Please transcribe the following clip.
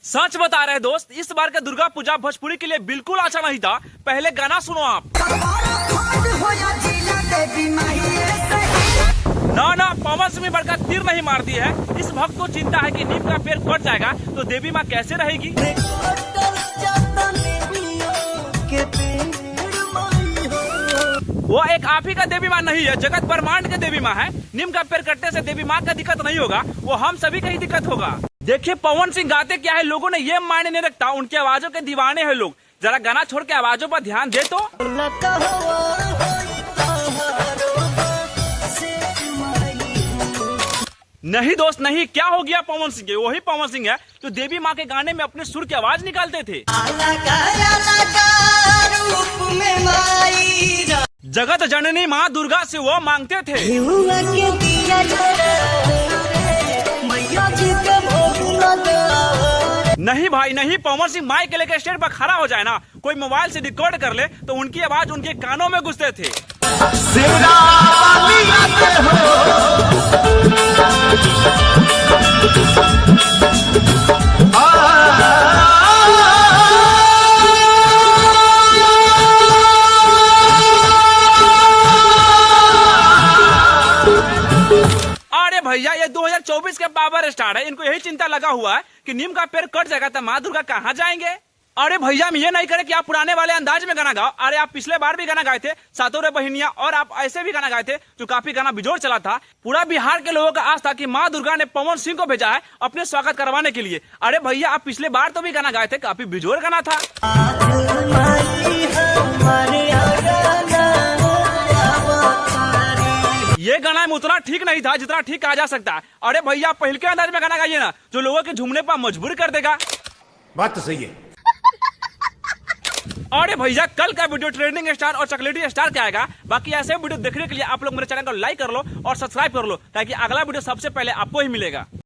सच बता रहे दोस्त, इस बार का दुर्गा पूजा भोजपुरी के लिए बिल्कुल अच्छा नहीं था। पहले गाना सुनो आप। ना पवन सिंह बड़का तीर नहीं मारती है। इस भक्त को चिंता है कि नीम का पेड़ कट जाएगा तो देवी माँ कैसे रहेगी। वो एक आप ही का देवी माँ नहीं है, जगत ब्रह्मांड के देवी माँ है। नीम का पेड़ कटने से देवी माँ का दिक्कत नहीं होगा, वो हम सभी का ही दिक्कत होगा। देखिए पवन सिंह गाते क्या है, लोगों ने ये मायने नहीं रखता, उनकी आवाजों के दीवाने हैं लोग। जरा गाना छोड़ के आवाजों पर ध्यान दे तो। नहीं दोस्त नहीं, क्या हो गया पवन सिंह के? वही पवन सिंह है जो देवी माँ के गाने में अपने सुर की आवाज निकालते थे। जगत जननी माँ दुर्गा से वो मांगते थे। नहीं भाई नहीं, पवन सिंह माइक के लेकर स्टेज पर खड़ा हो जाए ना, कोई मोबाइल से रिकॉर्ड कर ले तो उनकी आवाज उनके कानों में घुसते थे। अरे भैया ये 2024 के पावर स्टार है, इनको यही चिंता लगा हुआ है कि नीम का पेड़ कट जाएगा तो माँ दुर्गा कहाँ जाएंगे। अरे भैया हम ये नहीं करे कि आप पुराने वाले अंदाज में गाना गाओ। अरे आप पिछले बार भी गाना गाए थे, सातों रे बहिनिया, और आप ऐसे भी गाना गाए थे जो काफी गाना बिजोड़ चला था। पूरा बिहार के लोगों का आस था कि माँ दुर्गा ने पवन सिंह को भेजा है अपने स्वागत करवाने के लिए। अरे भैया आप पिछले बार तो भी गाना गाए थे, काफी बिजोड़ गाना था। ये गाना में उतना ठीक नहीं था जितना ठीक कहा जा सकता है। अरे भैया पहले के अंदाज में गाना गाइए ना, जो लोगों के झूमने पर मजबूर कर देगा। बात तो सही है। अरे भैया कल का वीडियो ट्रेंडिंग स्टार और चॉकलेटी स्टार क्या आएगा। बाकी ऐसे वीडियो देखने के लिए आप लोग मेरे चैनल को लाइक कर लो और सब्सक्राइब कर लो, ताकि अगला वीडियो सबसे पहले आपको ही मिलेगा।